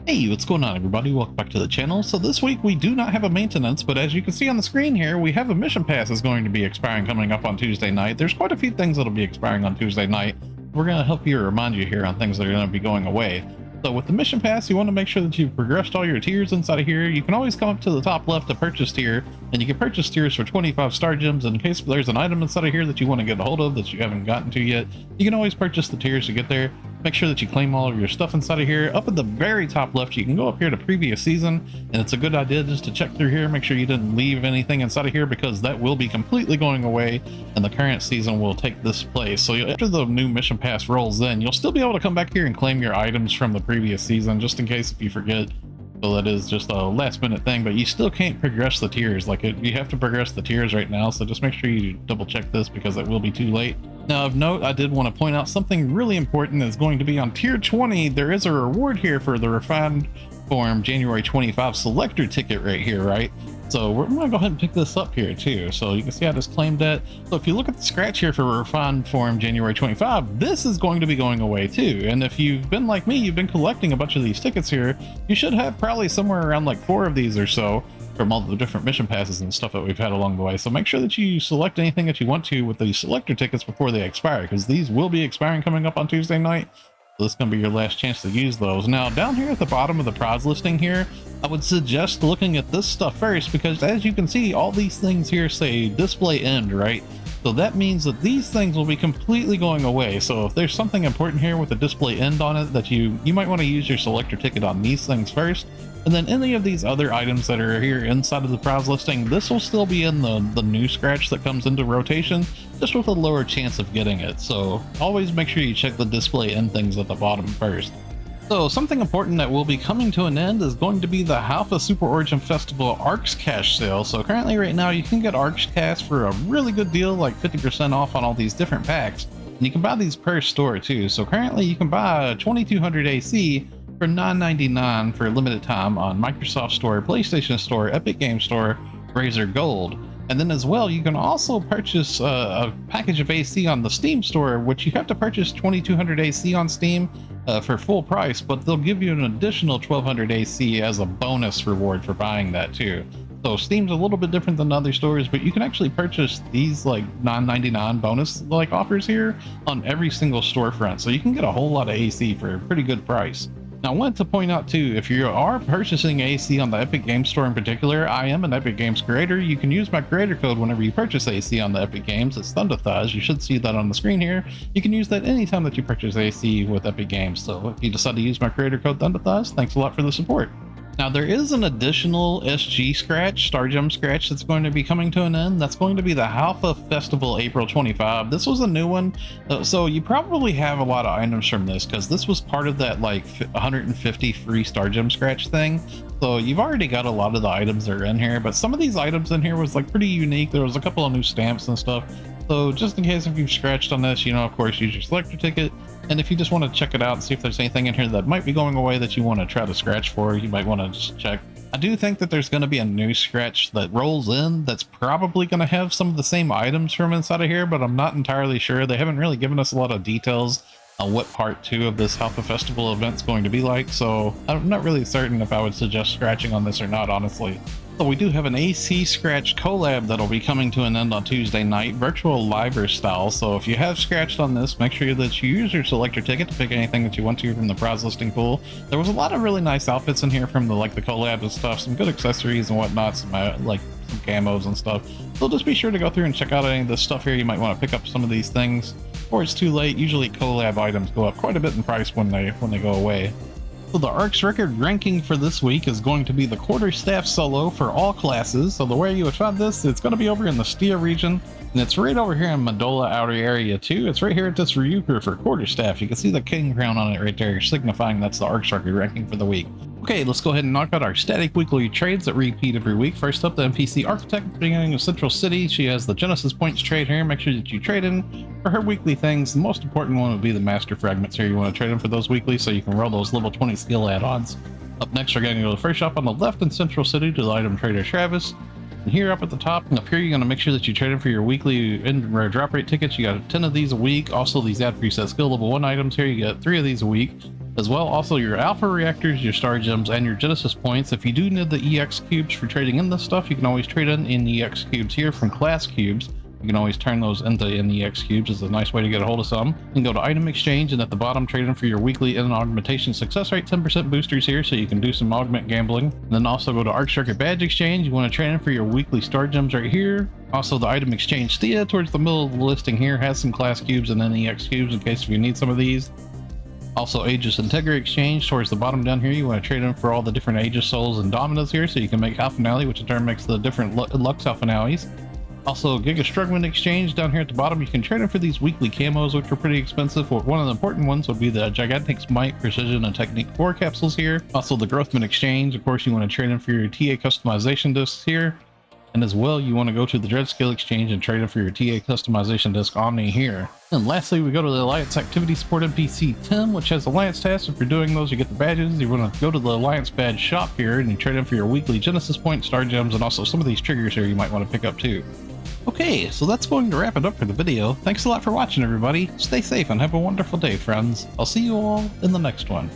Hey, what's going on everybody? Welcome back to the channel. So this week we do not have a maintenance, but as you can see on the screen here, we have a mission pass is going to be expiring coming up on Tuesday night. There's quite a few things that'll be expiring on Tuesday night. We're going to help you remind you here on things that are going to be going away. So with the mission pass, you want to make sure that you've progressed all your tiers inside of here. You can always come up to the top left to purchase tier, and you can purchase tiers for 25 star gems. In case there's an item inside of here that you want to get a hold of that you haven't gotten to yet, you can always purchase the tiers to get there. Make sure that you claim all of your stuff inside of here. Up at the very top left, you can go up here to previous season, and it's a good idea just to check through here, make sure you didn't leave anything inside of here, because that will be completely going away and the current season will take this place. So after the new mission pass rolls in, you'll still be able to come back here and claim your items from the previous season, just in case if you forget. So that is just a last minute thing, but you still can't progress the tiers. You have to progress the tiers right now, so just make sure you double check this because it will be too late. Now of note, I did want to point out something really important is going to be on tier 20. There is a reward here for the refined form January 25 selector ticket right here, right? So we're gonna go ahead and pick this up here too. So you can see I just claimed that. So if you look at the scratch here for refined form January 25, this is going to be going away too. And if you've been like me, you've been collecting a bunch of these tickets here, you should have probably somewhere around like 4 of these or so from all the different mission passes and stuff that we've had along the way. So make sure that you select anything that you want to with these selector tickets before they expire, because these will be expiring coming up on Tuesday night. So this is going to be your last chance to use those. Now down here at the bottom of the prize listing here, I would suggest looking at this stuff first, because as you can see, all these things here say display end, right? So that means that these things will be completely going away. So if there's something important here with a display end on it, that you might want to use your selector ticket on these things first. And then any of these other items that are here inside of the prize listing, this will still be in the new scratch that comes into rotation, just with a lower chance of getting it. So always make sure you check the display end things at the bottom first. So something important that will be coming to an end is going to be the Halpha Super Origin Festival Arks cash sale. So currently right now you can get Arks cash for a really good deal, like 50% off on all these different packs. And you can buy these per store too. So currently you can buy a 2200 AC for $9.99 for a limited time on Microsoft Store, PlayStation Store, Epic Game Store, Razer Gold. And then as well, you can also purchase a package of AC on the Steam Store, which you have to purchase 2200 AC on Steam for full price, but they'll give you an additional 1200 AC as a bonus reward for buying that too. So Steam's a little bit different than other stores, but you can actually purchase these like $9.99 bonus like offers here on every single storefront. So you can get a whole lot of AC for a pretty good price. Now I want to point out too, if you are purchasing AC on the Epic Games Store in particular, I am an Epic Games creator. You can use my creator code whenever you purchase AC on the Epic Games. It's THUNDATHIGHS. You should see that on the screen here. You can use that anytime that you purchase AC with Epic Games. So if you decide to use my creator code THUNDATHIGHS, thanks a lot for the support. Now there is an additional SG scratch, Star Gem scratch, that's going to be coming to an end. That's going to be the Halpha Festival April 25. This was a new one, so you probably have a lot of items from this, because this was part of that like 150 free Star Gem scratch thing. So you've already got a lot of the items that are in here, but some of these items in here was like pretty unique. There was a couple of new stamps and stuff. So just in case if you've scratched on this, of course, use your selector ticket. And if you just want to check it out and see if there's anything in here that might be going away that you want to try to scratch for, you might want to just check. I do think that there's going to be a new scratch that rolls in that's probably going to have some of the same items from inside of here, but I'm not entirely sure. They haven't really given us a lot of details on what part 2 of this Halpha Festival event's going to be like, so I'm not really certain if I would suggest scratching on this or not, honestly. So we do have an AC Scratch collab that'll be coming to an end on Tuesday night, virtual liver style. So if you have scratched on this, make sure that you use your selector ticket to pick anything that you want to from the prize listing pool. There was a lot of really nice outfits in here from the collab and stuff, some good accessories and whatnot, some some camos and stuff. So just be sure to go through and check out any of this stuff here. You might want to pick up some of these things before it's too late. Usually collab items go up quite a bit in price when they go away. So the Arks record ranking for this week is going to be the quarterstaff solo for all classes. So the way you would find this, it's going to be over in the Stia region, and it's right over here in Mandola outer area too. It's right here at this Ryuker for quarterstaff. You can see the king crown on it right there, signifying that's the Arks record ranking for the week. Okay, let's go ahead and knock out our static weekly trades that repeat every week. First up, the NPC Architect at the beginning of Central City. She has the Genesis points trade here. Make sure that you trade in for her weekly things. The most important one would be the Master Fragments here. You want to trade in for those weekly so you can roll those level 20 skill add-ons. Up next, we're going to go to the first shop on the left in Central City to the item trader Travis. And here up at the top, and up here, you're going to make sure that you trade in for your weekly drop rate tickets. You got 10 of these a week. Also, these add preset skill level 1 items here. You get 3 of these a week. As well, also your alpha reactors, your star gems, and your genesis points. If you do need the EX cubes for trading in this stuff, you can always trade in EX cubes here from class cubes. You can always turn those into NEX cubes. It's a nice way to get a hold of some. You can go to item exchange, and at the bottom trade in for your weekly in augmentation success rate 10% boosters here, so you can do some augment gambling. And then also go to Arks Circuit badge exchange. You want to trade in for your weekly star gems right here. Also, the item exchange Thea towards the middle of the listing here has some class cubes and NEX cubes in case if you need some of these. Also, Aegis Integra exchange towards the bottom down here. You want to trade in for all the different Aegis souls and Dominas here, so you can make Halpha, which in turn makes the different Lux Halpha. Also, Giga Strugman exchange down here at the bottom. You can trade in for these weekly camos, which are pretty expensive. One of the important ones would be the Gigantic Might Precision and Technique 4 capsules here. Also, the Growthman exchange. Of course, you want to trade in for your TA customization discs here. And as well, you want to go to the Dread Scale exchange and trade in for your TA customization disc Omni here. And lastly, we go to the Alliance Activity Support NPC Tim, which has Alliance tasks. If you're doing those, you get the badges. You want to go to the Alliance badge shop here and you trade in for your weekly Genesis points, star gems, and also some of these triggers here you might want to pick up too. Okay, so that's going to wrap it up for the video. Thanks a lot for watching, everybody. Stay safe and have a wonderful day, friends. I'll see you all in the next one.